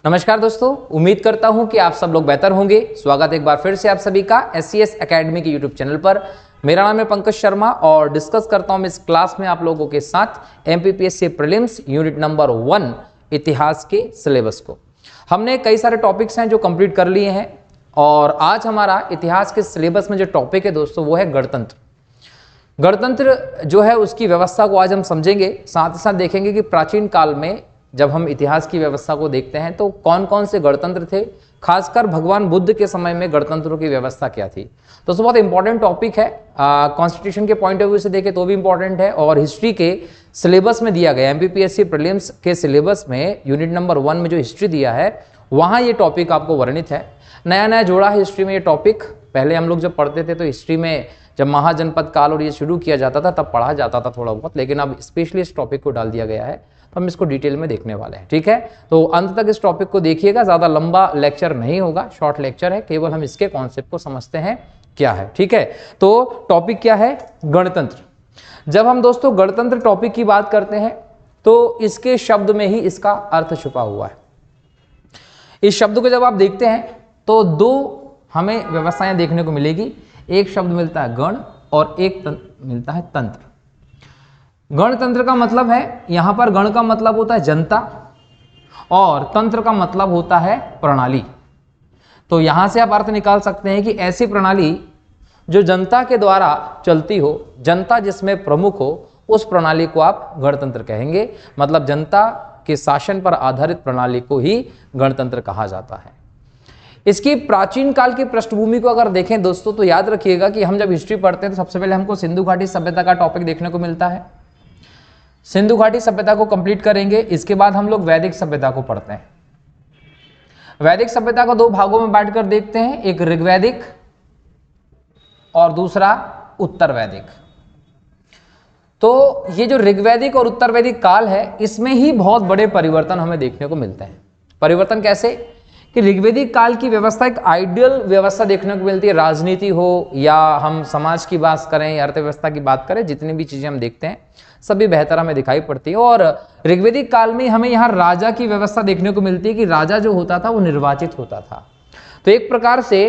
नमस्कार दोस्तों, उम्मीद करता हूं कि आप सब लोग बेहतर होंगे। स्वागत एक बार फिर से आप सभी का SCS एकेडमी के यूट्यूब चैनल पर। मेरा नाम है पंकज शर्मा और डिस्कस करता हूं मैं इस क्लास में आप लोगों के साथ MPPSC प्रीलिम्स यूनिट नंबर 1 इतिहास के सिलेबस को। हमने कई सारे टॉपिक्स हैं जो कंप्लीट कर लिए हैं और आज हमारा इतिहास के सिलेबस में जो टॉपिक है दोस्तों वो है गणतंत्र। गणतंत्र जो है उसकी व्यवस्था को आज हम समझेंगे, साथ ही साथ देखेंगे कि प्राचीन काल में जब हम इतिहास की व्यवस्था को देखते हैं तो कौन कौन से गणतंत्र थे, खासकर भगवान बुद्ध के समय में गणतंत्रों की व्यवस्था क्या थी। तो बहुत इंपॉर्टेंट टॉपिक है, कॉन्स्टिट्यूशन के पॉइंट ऑफ व्यू से देखें तो भी इंपॉर्टेंट है और हिस्ट्री के सिलेबस में दिया गया MPPSC प्रीलिम्स के सिलेबस में यूनिट नंबर 1 में जो हिस्ट्री दिया है वहाँ ये टॉपिक आपको वर्णित है। नया नया जोड़ा है हिस्ट्री में ये टॉपिक। पहले हम लोग जब पढ़ते थे तो हिस्ट्री में जब महाजनपद काल और ये शुरू किया जाता था तब पढ़ा जाता था थोड़ा बहुत, लेकिन अब स्पेशली इस टॉपिक को डाल दिया गया है तो हम इसको डिटेल में देखने वाले हैं। ठीक है, तो अंत तक इस टॉपिक को देखिएगा। ज़्यादा लंबा लेक्चर नहीं होगा, शॉर्ट लेक्चर है, केवल हम इसके कॉन्सेप्ट को समझते हैं क्या है। ठीक है, तो टॉपिक क्या है? गणतंत्र। जब हम दोस्तों गणतंत्र टॉपिक की बात करते हैं तो इसके शब्द में ही इसका अर्थ छुपा हुआ है। इस शब्द को जब आप देखते हैं तो दो हमें व्यवस्थाएं देखने को मिलेगी। एक शब्द मिलता है गण और एक मिलता है तंत्र। गणतंत्र का मतलब है, यहां पर गण का मतलब होता है जनता और तंत्र का मतलब होता है प्रणाली। तो यहां से आप अर्थ निकाल सकते हैं कि ऐसी प्रणाली जो जनता के द्वारा चलती हो, जनता जिसमें प्रमुख हो, उस प्रणाली को आप गणतंत्र कहेंगे। मतलब जनता के शासन पर आधारित प्रणाली को ही गणतंत्र कहा जाता है। इसकी प्राचीन काल की पृष्ठभूमि को अगर देखें दोस्तों तो याद रखिएगा कि हम जब हिस्ट्री पढ़ते हैं तो सबसे पहले हमको सिंधु घाटी सभ्यता का टॉपिक देखने को मिलता है। सिंधु घाटी सभ्यता को कंप्लीट करेंगे, इसके बाद हम लोग वैदिक सभ्यता को पढ़ते हैं। वैदिक सभ्यता को दो भागों में बांटकर देखते हैं, एक ऋग्वैदिक और दूसरा उत्तर वैदिक। तो ये जो ऋग्वैदिक और उत्तर वैदिक काल है इसमें ही बहुत बड़े परिवर्तन हमें देखने को मिलते हैं। परिवर्तन कैसे कि ऋग्वैदिक काल की व्यवस्था एक आइडियल व्यवस्था देखने को मिलती है। राजनीति हो या हम समाज की बात करें या अर्थव्यवस्था की बात करें, जितनी भी चीजें हम देखते हैं सभी बेहतर हमें दिखाई पड़ती है। और ऋग्वैदिक काल में हमें यहाँ राजा की व्यवस्था देखने को मिलती है कि राजा जो होता था वो निर्वाचित होता था। तो एक प्रकार से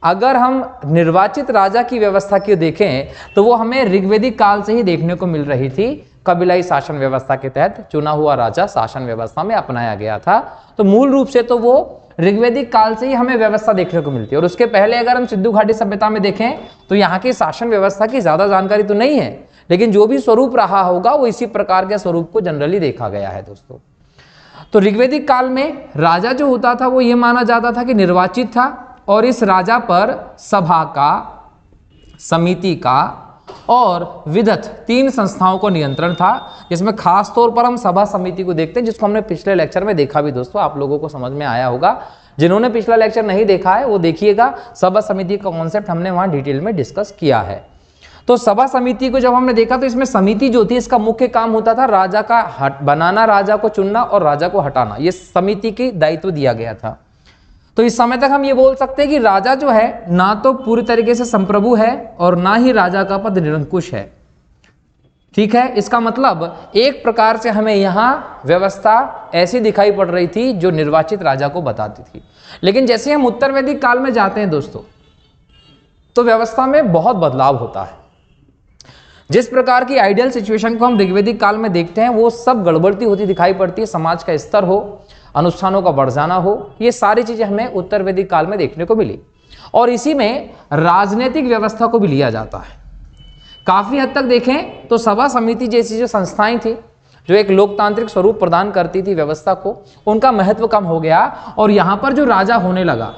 अगर हम निर्वाचित राजा की व्यवस्था की देखें तो वो हमें ऋग्वैदिक काल से ही देखने को मिल रही थी। कबीलाई शासन व्यवस्था के तहत चुना हुआ राजा शासन व्यवस्था में अपनाया गया था। तो मूल रूप से तो वो ऋग्वैदिक काल से ही हमें व्यवस्था देखने को मिलती है। और उसके पहले अगर हम सिंधु घाटी सभ्यता में देखें तो यहाँ की शासन व्यवस्था की ज्यादा जानकारी तो नहीं है, लेकिन जो भी स्वरूप रहा होगा वो इसी प्रकार के स्वरूप को जनरली देखा गया है दोस्तों। तो ऋग्वैदिक काल में राजा जो होता था वो ये माना जाता था कि निर्वाचित था और इस राजा पर सभा का, समिति का और विदत तीन संस्थाओं को नियंत्रण था, जिसमें खास तौर पर हम सभा समिति को देखते हैं, जिसको हमने पिछले लेक्चर में देखा भी दोस्तों। आप लोगों को समझ में आया होगा। जिन्होंने पिछला लेक्चर नहीं देखा है वो देखिएगा, सभा समिति का कॉन्सेप्ट हमने वहां डिटेल में डिस्कस किया है। तो सभा समिति को जब हमने देखा तो इसमें समिति जो थी इसका मुख्य काम होता था राजा का बनाना, राजा को चुनना और राजा को हटाना। ये समिति की दायित्व दिया गया था। तो इस समय तक हम ये बोल सकते हैं कि राजा जो है ना तो पूरी तरीके से संप्रभु है और ना ही राजा का पद निरंकुश है। ठीक है, इसका मतलब एक प्रकार से हमें यहाँ व्यवस्था ऐसी दिखाई पड़ रही थी जो निर्वाचित राजा को बताती थी। लेकिन जैसे हम उत्तर वैदिक काल में जाते हैं दोस्तों तो व्यवस्था में बहुत बदलाव होता है। जिस प्रकार की आइडियल सिचुएशन को हम ऋग्वैदिक काल में देखते हैं वो सब गड़बड़ती होती दिखाई पड़ती है। समाज का स्तर हो, अनुष्ठानों का बढ़ जाना हो, ये सारी चीजें हमें उत्तर वैदिक काल में देखने को मिली। और इसी में राजनीतिक व्यवस्था को भी लिया जाता है। काफी हद तक देखें तो सभा समिति जैसी जो संस्थाएं थी जो एक लोकतांत्रिक स्वरूप प्रदान करती थी व्यवस्था को, उनका महत्व कम हो गया और यहाँ पर जो राजा होने लगा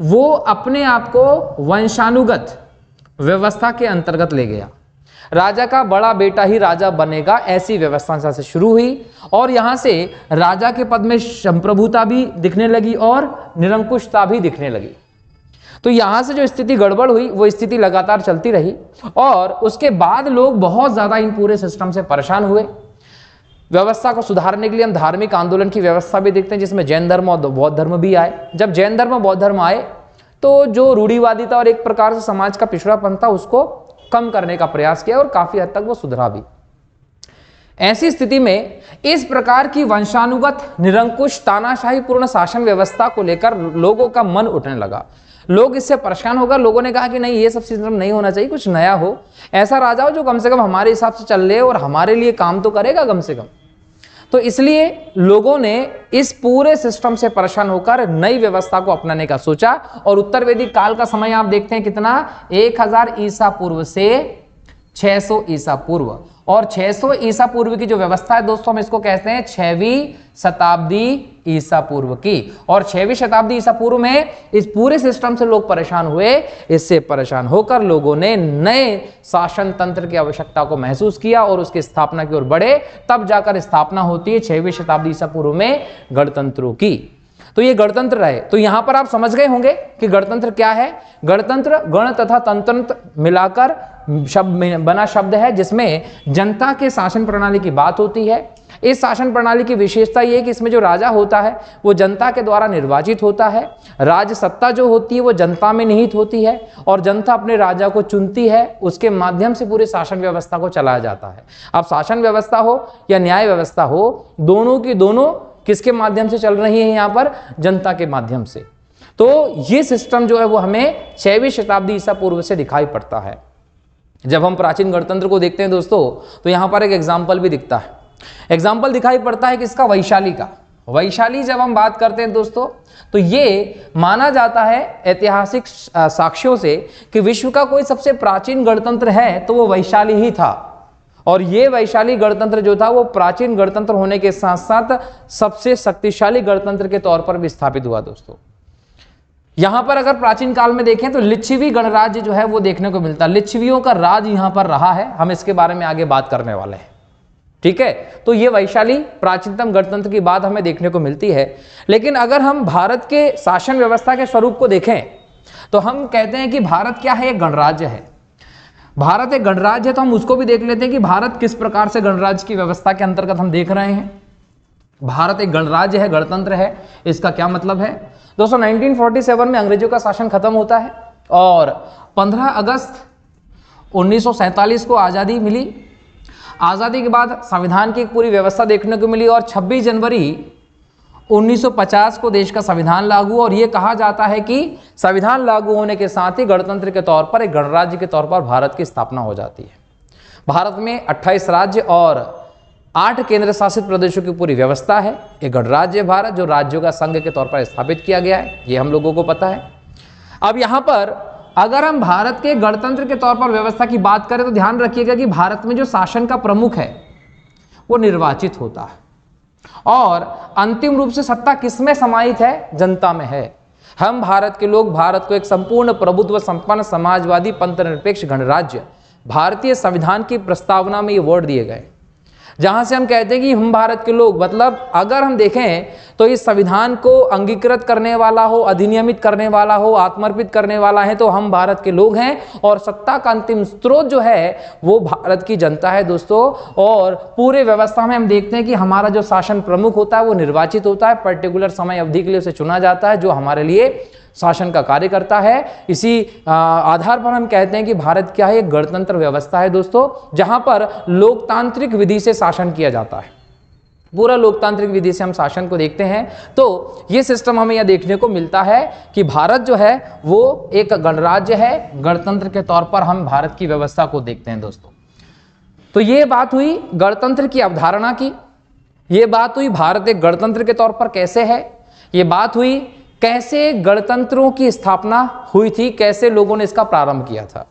वो अपने आप को वंशानुगत व्यवस्था के अंतर्गत ले गया। राजा का बड़ा बेटा ही राजा बनेगा, ऐसी व्यवस्था से शुरू हुई और यहां से राजा के पद में संप्रभुता भी दिखने लगी और निरंकुशता भी दिखने लगी। तो यहां से जो स्थिति गड़बड़ हुई वो स्थिति लगातार चलती रही और उसके बाद लोग बहुत ज्यादा इन पूरे सिस्टम से परेशान हुए। व्यवस्था को सुधारने के लिए हम धार्मिक आंदोलन की व्यवस्था भी देखते हैं, जिसमें जैन धर्म और बौद्ध धर्म भी आए। जब जैन धर्म और बौद्ध धर्म आए तो जो रूढ़िवादिता और एक प्रकार से समाज का पिछड़ापन था उसको कम करने का प्रयास किया और काफी हद तक वो सुधरा भी। ऐसी स्थिति में इस प्रकार की वंशानुगत निरंकुश तानाशाही पूर्ण शासन व्यवस्था को लेकर लोगों का मन उठने लगा। लोग इससे परेशान होकर लोगों ने कहा कि नहीं, ये सब सिस्टम नहीं होना चाहिए, कुछ नया हो, ऐसा राजा हो जो कम से कम हमारे हिसाब से चल रहे और हमारे लिए काम तो करेगा कम से कम। तो इसलिए लोगों ने इस पूरे सिस्टम से परेशान होकर नई व्यवस्था को अपनाने का सोचा। और उत्तर वैदिक काल का समय आप देखते हैं कितना, 1000 ईसा पूर्व से 600 ईसा पूर्व। और 600 ईसा पूर्व की जो व्यवस्था है दोस्तों, हम इसको कहते हैं 6वीं शताब्दी ईसा पूर्व की। और 6वीं शताब्दी ईसा पूर्व में इस पूरे सिस्टम से लोग परेशान हुए। इससे परेशान होकर लोगों ने नए शासन तंत्र की आवश्यकता को महसूस किया और उसकी स्थापना की ओर बढ़े। तब जाकर स्थापना होती है 6वीं शताब्दी ईसा पूर्व में गणतंत्रों की। तो ये गणतंत्र रहे। तो यहां पर आप समझ गए होंगे कि गणतंत्र क्या है। गणतंत्र गण तथा तंत्र मिलाकर बना शब्द है, जिसमें जनता के शासन प्रणाली की बात होती है। इस शासन प्रणाली की विशेषता यह है कि इसमें जो राजा होता है वो जनता के द्वारा निर्वाचित होता है। राज सत्ता जो होती है वो जनता में निहित होती है और जनता अपने राजा को चुनती है। उसके माध्यम से पूरे शासन व्यवस्था को चलाया जाता है। अब शासन व्यवस्था हो या न्याय व्यवस्था हो, दोनों की दोनों किसके माध्यम से चल रही है, यहाँ पर जनता के माध्यम से। तो ये सिस्टम जो है वो हमें 6वीं शताब्दी ईसा पूर्व से दिखाई पड़ता है। जब हम प्राचीन गणतंत्र को देखते हैं दोस्तों, तो यहाँ पर एक एग्जाम्पल भी दिखता है। एग्जाम्पल दिखाई पड़ता है किसका, वैशाली का। वैशाली जब हम बात करते हैं दोस्तों, तो ये माना जाता है ऐतिहासिक साक्ष्यों से कि विश्व का कोई सबसे प्राचीन गणतंत्र है तो वो वैशाली ही था। और ये वैशाली गणतंत्र जो था वो प्राचीन गणतंत्र होने के साथ साथ सबसे शक्तिशाली गणतंत्र के तौर पर भी स्थापित हुआ दोस्तों। यहां पर अगर प्राचीन काल में देखें तो लिच्छवी गणराज्य जो है वो देखने को मिलता है। लिच्छवियों का राज यहां पर रहा है। हम इसके बारे में आगे बात करने वाले हैं, ठीक है। तो ये वैशाली प्राचीनतम गणतंत्र की बात हमें देखने को मिलती है। लेकिन अगर हम भारत के शासन व्यवस्था के स्वरूप को देखें तो हम कहते हैं कि भारत क्या है, एक गणराज्य है। भारत एक गणराज्य है। तो हम उसको भी देख लेते हैं कि भारत किस प्रकार से गणराज्य की व्यवस्था के अंतर्गत हम देख रहे हैं। भारत एक गणराज्य है, गणतंत्र है। इसका क्या मतलब है दोस्तों, 1947 में अंग्रेजों का शासन खत्म होता है और 15 अगस्त 1947 को आज़ादी मिली। आज़ादी के बाद संविधान की एक पूरी व्यवस्था देखने को मिली और 26 जनवरी 1950 को देश का संविधान लागू। और यह कहा जाता है कि संविधान लागू होने के साथ ही गणतंत्र के तौर पर, एक गणराज्य के तौर पर भारत की स्थापना हो जाती है। भारत में 28 राज्य और 8 केंद्र शासित प्रदेशों की पूरी व्यवस्था है। एक गणराज्य भारत जो राज्यों का संघ के तौर पर स्थापित किया गया है, ये हम लोगों को पता है। अब यहाँ पर अगर हम भारत के गणतंत्र के तौर पर व्यवस्था की बात करें तो ध्यान रखिएगा कि भारत में जो शासन का प्रमुख है वो निर्वाचित होता है और अंतिम रूप से सत्ता किसमें समाहित है, जनता में है। हम भारत के लोग भारत को एक संपूर्ण प्रभुत्व संपन्न समाजवादी पंथनिरपेक्ष गणराज्य, भारतीय संविधान की प्रस्तावना में ये वर्ड दिए गए, जहां से हम कहते हैं कि हम भारत के लोग, मतलब अगर हम देखें तो इस संविधान को अंगीकृत करने वाला हो, अधिनियमित करने वाला हो, आत्मर्पित करने वाला है तो हम भारत के लोग हैं। और सत्ता का अंतिम स्रोत जो है वो भारत की जनता है दोस्तों। और पूरे व्यवस्था में हम देखते हैं कि हमारा जो शासन प्रमुख होता है वो निर्वाचित होता है, पर्टिकुलर समय अवधि के लिए उसे चुना जाता है, जो हमारे लिए शासन का कार्य करता है। इसी आधार पर हम कहते हैं कि भारत क्या है, एक गणतंत्र व्यवस्था है दोस्तों, जहां पर लोकतांत्रिक विधि से शासन किया जाता है। पूरा लोकतांत्रिक विधि से हम शासन को देखते हैं। तो ये सिस्टम हमें यह देखने को मिलता है कि भारत जो है वो एक गणराज्य है। गणतंत्र के तौर पर हम भारत की व्यवस्था को देखते हैं दोस्तों। तो ये बात हुई गणतंत्र की अवधारणा की, ये बात हुई भारत एक गणतंत्र के तौर पर कैसे है, ये बात हुई कैसे गणतंत्रों की स्थापना हुई थी, कैसे लोगों ने इसका प्रारंभ किया था।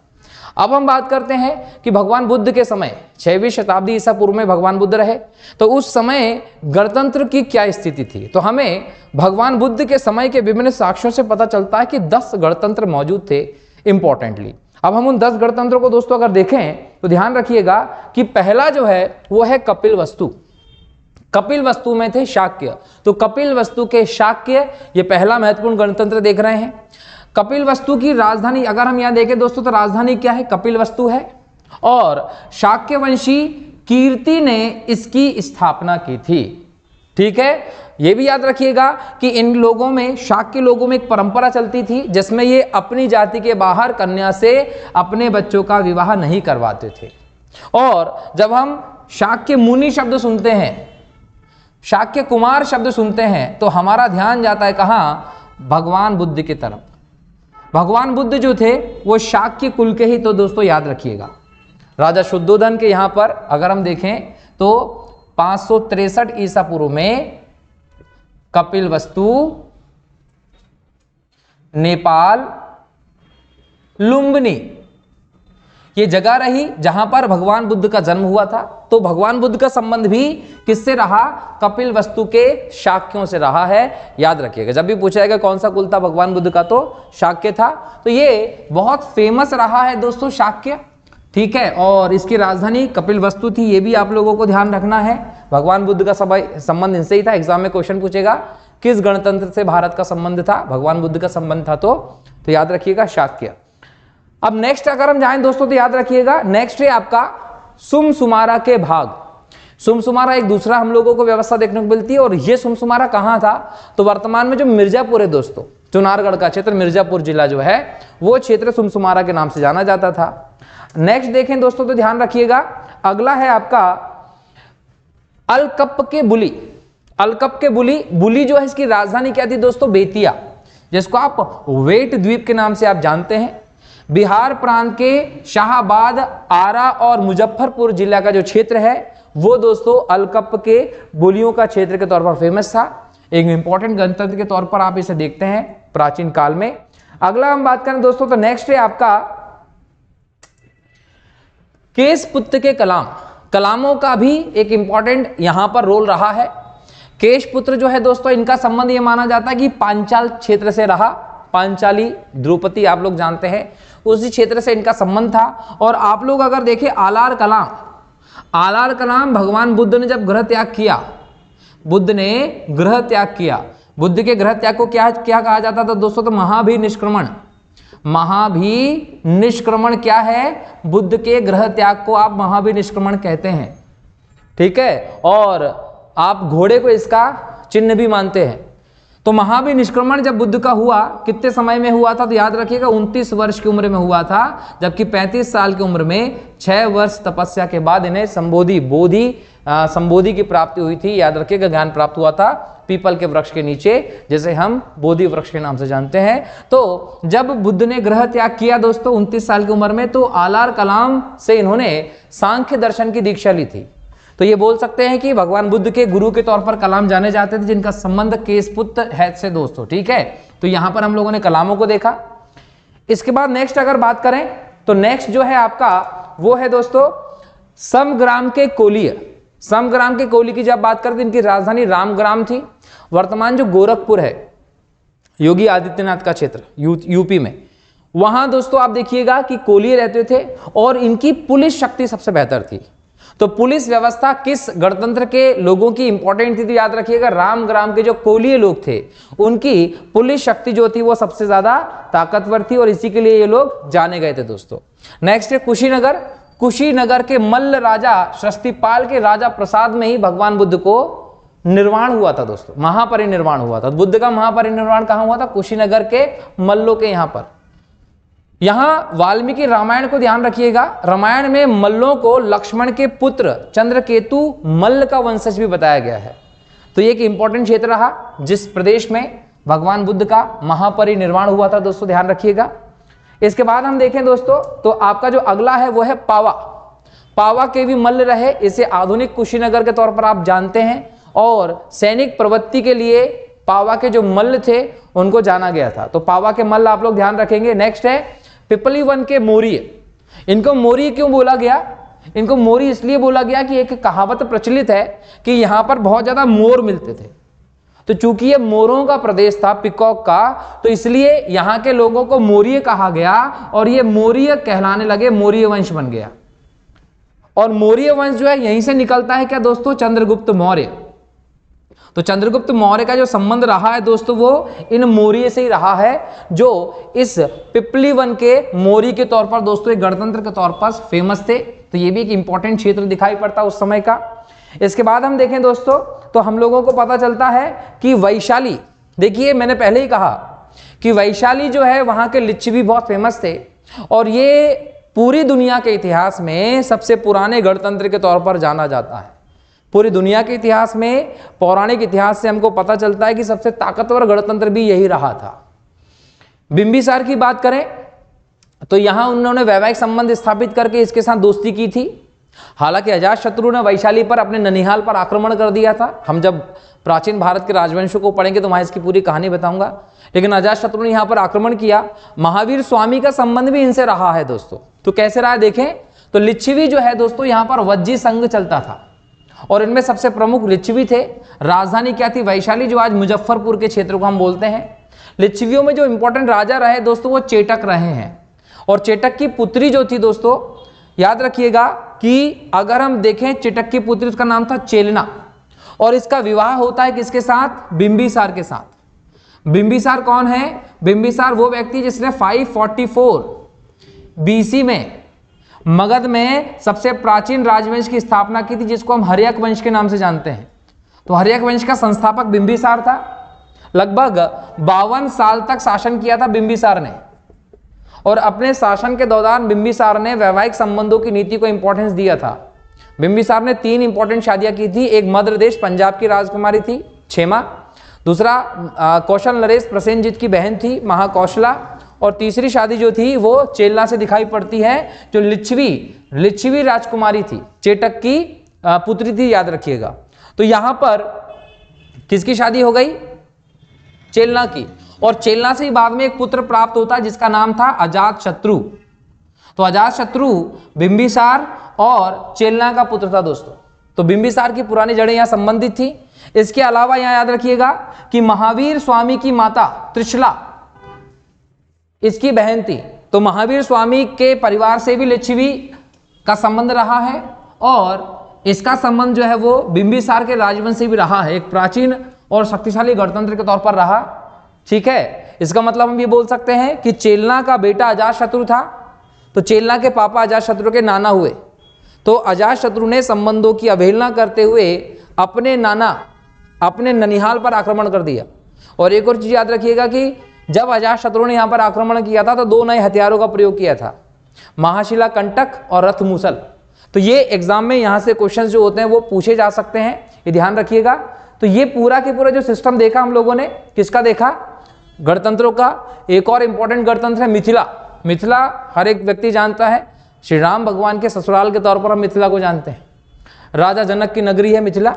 अब हम बात करते हैं कि भगवान बुद्ध के समय 6वीं शताब्दी ईसा पूर्व में भगवान बुद्ध रहे, तो उस समय गणतंत्र की क्या स्थिति थी। तो हमें भगवान बुद्ध के समय के विभिन्न साक्ष्यों से पता चलता है कि 10 गणतंत्र मौजूद थे इंपॉर्टेंटली। अब हम उन 10 गणतंत्रों को दोस्तों अगर देखें तो ध्यान रखिएगा कि पहला जो है वो है कपिलवस्तु। कपिलवस्तु में थे शाक्य, तो कपिलवस्तु के शाक्य, ये पहला महत्वपूर्ण गणतंत्र देख रहे हैं। कपिलवस्तु की राजधानी अगर हम यहां देखें दोस्तों तो राजधानी क्या है, कपिलवस्तु है। और शाक्यवंशी कीर्ति ने इसकी स्थापना की थी, ठीक है। यह भी याद रखिएगा कि इन लोगों में, शाक्य लोगों में एक परंपरा चलती थी जिसमें ये अपनी जाति के बाहर कन्या से अपने बच्चों का विवाह नहीं करवाते थे। और जब हम शाक्य मुनि शब्द सुनते हैं, शाक्य कुमार शब्द सुनते हैं, तो हमारा ध्यान जाता है कहाँ? भगवान बुद्ध की तरफ। भगवान बुद्ध जो थे वो शाक्य कुल के ही, तो दोस्तों याद रखिएगा। राजा शुद्धोधन के यहाँ पर अगर हम देखें तो 563 ईसा पूर्व में कपिलवस्तु, नेपाल, लुम्बिनी ये जगह रही जहां पर भगवान बुद्ध का जन्म हुआ था। तो भगवान बुद्ध का संबंध भी किससे रहा? कपिलवस्तु के शाक्यों से रहा है, याद रखिएगा। जब भी पूछा जाएगा कौन सा कुल था भगवान बुद्ध का, तो शाक्य था। तो ये बहुत फेमस रहा है दोस्तों शाक्य, ठीक है। और इसकी राजधानी कपिलवस्तु थी, ये भी आप लोगों को ध्यान रखना है। भगवान बुद्ध का संबंध इनसे ही था। एग्जाम में क्वेश्चन पूछेगा किस गणतंत्र से भारत का संबंध था? भगवान बुद्ध का संबंध था, तो याद रखिएगा शाक्य। अब नेक्स्ट अगर हम जाएं दोस्तों तो याद रखिएगा, नेक्स्ट है आपका सुमसुमारा के भाग। सुमसुमारा एक दूसरा हम लोगों को व्यवस्था देखने को मिलती है। और ये सुमसुमारा कहां था? तो वर्तमान में जो मिर्जापुर है दोस्तों, चुनारगढ़ का क्षेत्र, मिर्जापुर जिला जो है वो क्षेत्र सुमसुमारा के नाम से जाना जाता था। नेक्स्ट देखें दोस्तों तो ध्यान रखिएगा, अगला है आपका अलकप के बुली। अलकप के बुली, बुली जो है इसकी राजधानी क्या थी दोस्तों? बेतिया, जिसको आप वेट द्वीप के नाम से आप जानते हैं। बिहार प्रांत के शाहाबाद, आरा और मुजफ्फरपुर जिला का जो क्षेत्र है वो दोस्तों अलकप के बुलियों का क्षेत्र के तौर पर फेमस था। एक इंपॉर्टेंट गणतंत्र के तौर पर आप इसे देखते हैं प्राचीन काल में। अगला हम बात करें दोस्तों तो नेक्स्ट है आपका केशपुत्र के कलाम। कलामों का भी एक इंपॉर्टेंट यहां पर रोल रहा है। केशपुत्र जो है दोस्तों, इनका संबंध यह माना जाता है कि पांचाल क्षेत्र से रहा। पांचाली द्रौपदी आप लोग जानते हैं, उसी क्षेत्र से इनका संबंध था। और आप लोग अगर देखें आलार कलाम, आलार कलाम भगवान बुद्ध ने जब गृह त्याग किया, बुद्ध ने गृह त्याग किया, बुद्ध के गृह त्याग को क्या कहा जाता था दोस्तों? तो महाभिनिष्क्रमण। महाभिनिष्क्रमण क्या है? बुद्ध के गृह त्याग को आप महाभिनिष्क्रमण कहते हैं, ठीक है। और आप घोड़े को इसका चिन्ह भी मानते हैं। तो महाभिनिष्क्रमण जब बुद्ध का हुआ, कितने समय में हुआ था? तो याद रखिएगा 29 वर्ष की उम्र में हुआ था, जबकि 35 साल की उम्र में 6 वर्ष तपस्या के बाद इन्हें संबोधि की प्राप्ति हुई थी। याद रखिएगा ज्ञान प्राप्त हुआ था पीपल के वृक्ष के नीचे, जैसे हम बोधि वृक्ष के नाम से जानते हैं। तो जब बुद्ध ने गृह त्याग किया दोस्तों 29 साल की उम्र में, तो आलार कलाम से इन्होंने सांख्य दर्शन की दीक्षा ली थी। तो ये बोल सकते हैं कि भगवान बुद्ध के गुरु के तौर पर कलाम जाने जाते थे, जिनका संबंध केशपुत्र है से दोस्तों, ठीक है। तो यहां पर हम लोगों ने कलामों को देखा। इसके बाद नेक्स्ट अगर बात करें तो नेक्स्ट जो है आपका वो है दोस्तों समग्राम के कोलीय। समग्राम के कोली की जब बात करते इनकी राजधानी रामग्राम थी। वर्तमान जो गोरखपुर है, योगी आदित्यनाथ का क्षेत्र यूपी में, वहां दोस्तों आप देखिएगा कि कोलीय रहते थे और इनकी पुलिस शक्ति सबसे बेहतर थी। तो पुलिस व्यवस्था किस गणतंत्र के लोगों की इंपॉर्टेंट थी? तो याद रखिएगा रामग्राम के जो कोलीय लोग थे उनकी पुलिस शक्ति जो थी वो सबसे ज्यादा ताकतवर थी, और इसी के लिए ये लोग जाने गए थे दोस्तों। नेक्स्ट है कुशीनगर। कुशीनगर के मल्ल राजा शस्तिपाल के राजा प्रसाद में ही भगवान बुद्ध को निर्वाण हुआ था दोस्तों, महापरिनिर्वाण हुआ था। बुद्ध का महापरिनिर्वाण कहां हुआ था? कुशीनगर के मल्लों के यहां पर। यहां वाल्मीकि रामायण को ध्यान रखिएगा, रामायण में मल्लों को लक्ष्मण के पुत्र चंद्रकेतु मल्ल का वंशज भी बताया गया है। तो ये एक इंपॉर्टेंट क्षेत्र रहा जिस प्रदेश में भगवान बुद्ध का महापरिनिर्वाण हुआ था दोस्तों, ध्यान रखिएगा। इसके बाद हम देखें दोस्तों तो आपका जो अगला है वो है पावा। पावा के भी मल्ल रहे, इसे आधुनिक कुशीनगर के तौर पर आप जानते हैं। और सैनिक प्रवृत्ति के लिए पावा के जो मल्ल थे उनको जाना गया था। तो पावा के मल्ल आप लोग ध्यान रखेंगे। नेक्स्ट है पिपली वन के मौर्य। इनको मौर्य क्यों बोला गया? इनको मौर्य इसलिए बोला गया कि एक कहावत प्रचलित है कि यहां पर बहुत ज्यादा मोर मिलते थे। तो चूंकि ये मोरों का प्रदेश था, पिकॉक का, तो इसलिए यहां के लोगों को मौर्य कहा गया और ये मौर्य कहलाने लगे, मौर्य वंश बन गया। और मौर्य वंश जो है यहीं से निकलता है क्या दोस्तों? चंद्रगुप्त मौर्य। तो चंद्रगुप्त मौर्य का जो संबंध रहा है दोस्तों वो इन मौर्य से ही रहा है, जो इस पिपली वन के मौर्य के तौर पर दोस्तों एक गणतंत्र के तौर पर फेमस थे। तो ये भी एक इंपॉर्टेंट क्षेत्र दिखाई पड़ता उस समय का। इसके बाद हम देखें दोस्तों तो हम लोगों को पता चलता है कि वैशाली, देखिए मैंने पहले ही कहा कि वैशाली जो है वहां के लिच्ची भी बहुत फेमस थे। और ये पूरी दुनिया के इतिहास में सबसे पुराने गणतंत्र के तौर पर जाना जाता है। पूरी दुनिया के इतिहास में, पौराणिक इतिहास से हमको पता चलता है कि सबसे ताकतवर गणतंत्र भी यही रहा था। बिंबिसार की बात करें तो यहां उन्होंने वैवाहिक संबंध स्थापित करके इसके साथ दोस्ती की थी। हालांकि अजातशत्रु ने वैशाली पर, अपने ननिहाल पर आक्रमण कर दिया था। हम जब प्राचीन भारत के राजवंशों को पढ़ेंगे तो वहां इसकी पूरी कहानी बताऊंगा, लेकिन अजातशत्रु ने यहां पर आक्रमण किया। महावीर स्वामी का संबंध भी इनसे रहा है दोस्तों। तो कैसे रहा देखें तो लिच्छवी जो है दोस्तों, यहां पर वज्जी संघ चलता था और इनमें सबसे प्रमुख लिच्छवी थे। राजधानी क्या थी? वैशाली, जो आज मुजफ्फरपुर के क्षेत्र को हम बोलते हैं। लिच्छवियों में जो इंपॉर्टेंट राजा रहे दोस्तों वो चेटक रहे हैं, और चेटक की पुत्री जो थी दोस्तों, याद रखिएगा कि अगर हम देखें चेटक की पुत्री, उसका नाम था चेलना, और इसका विवाह होता है किसके साथ? बिंबिसार के साथ। बिंबिसार कौन है? बिंबिसार वो व्यक्ति जिसने 544 बीसी में मगध में सबसे प्राचीन राजवंश की स्थापना की थी, जिसको हम हर्यक वंश के नाम से जानते हैं। तो हर्यक वंश का संस्थापक बिंबिसार था। लगभग 52 साल तक शासन किया था बिंबिसार ने, और अपने शासन के दौरान बिंबिसार ने वैवाहिक संबंधों की नीति को इंपॉर्टेंस दिया था। बिंबिसार ने 3 इंपॉर्टेंट शादियां की थी। एक मध्य प्रदेश पंजाब की राजकुमारी थी क्षेमा, दूसरा कौशल नरेश प्रसेनजीत की बहन थी महाकौशला, और तीसरी शादी जो थी वो चेलना से दिखाई पड़ती है, जो लिच्छवी राजकुमारी थी, चेटक की पुत्री थी, याद रखिएगा। तो यहां पर किसकी शादी हो गई? चेलना की, और चेलना से ही बाद में एक पुत्र प्राप्त होता है जिसका नाम था अजातशत्रु। तो अजातशत्रु बिंबिसार और चेलना का पुत्र था दोस्तों। तो बिंबिसार की पुरानी जड़ें यहां संबंधित थी। इसके अलावा यहां याद रखिएगा कि महावीर स्वामी की माता त्रिशला इसकी बहन थी। तो महावीर स्वामी के परिवार से भी लिच्छवी का संबंध रहा है, और इसका संबंध जो है वो बिंबिसार के राजवंश से भी रहा है। एक प्राचीन और शक्तिशाली गणतंत्र के तौर पर रहा। ठीक है, इसका मतलब हम ये बोल सकते हैं कि चेलना का बेटा अजातशत्रु था, तो चेलना के पापा अजातशत्रु के नाना हुए। तो अजातशत्रु ने संबंधों की अवहेलना करते हुए अपने ननिहाल पर आक्रमण कर दिया। और एक और चीज याद रखिएगा कि जब अजातशत्रु ने यहां पर आक्रमण किया था तो 2 नए हथियारों का प्रयोग किया था, महाशिला कंटक और रथ मूसल। तो ये एग्जाम में यहां से क्वेश्चंस जो होते हैं वो पूछे जा सकते हैं, ये ध्यान रखिएगा। तो ये पूरा के पूरा जो सिस्टम देखा हम लोगों ने, किसका देखा? गणतंत्रों का। एक और इंपॉर्टेंट गणतंत्र है मिथिला। मिथिला हर एक व्यक्ति जानता है, श्री राम भगवान के ससुराल के तौर पर हम मिथिला को जानते हैं। राजा जनक की नगरी है मिथिला,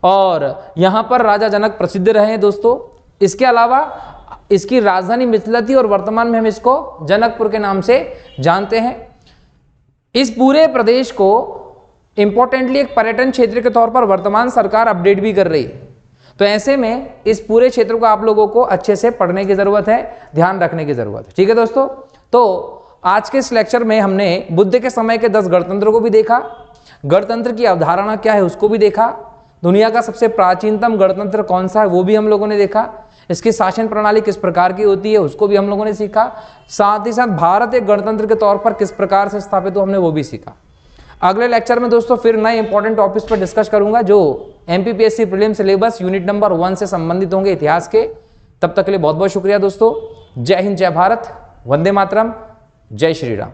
और यहां पर राजा जनक प्रसिद्ध रहे हैं दोस्तों। इसके अलावा इसकी राजधानी मिथिला थी, और वर्तमान में हम इसको जनकपुर के नाम से जानते हैं। इस पूरे प्रदेश को इंपॉर्टेंटली एक पर्यटन क्षेत्र के तौर पर वर्तमान सरकार अपडेट भी कर रही है। तो ऐसे में इस पूरे क्षेत्र को आप लोगों को अच्छे से पढ़ने की जरूरत है, ध्यान रखने की जरूरत है। ठीक है दोस्तों, तो आज के इस लेक्चर में हमने बुद्ध के समय के 10 गणतंत्रों को भी देखा, गणतंत्र की अवधारणा क्या है उसको भी देखा, दुनिया का सबसे प्राचीनतम गणतंत्र कौन सा है वो भी हम लोगों ने देखा, इसकी शासन प्रणाली किस प्रकार की होती है उसको भी हम लोगों ने सीखा, साथ ही साथ भारत एक गणतंत्र के तौर पर किस प्रकार से स्थापित हो हमने वो भी सीखा। अगले लेक्चर में दोस्तों फिर नए इंपॉर्टेंट टॉपिक्स पर डिस्कस करूंगा जो MPPSC prelim syllabus unit number 1 से संबंधित होंगे इतिहास के। तब तक के लिए बहुत बहुत शुक्रिया दोस्तों। जय हिंद, जय भारत, वंदे मातरम, जय श्री राम।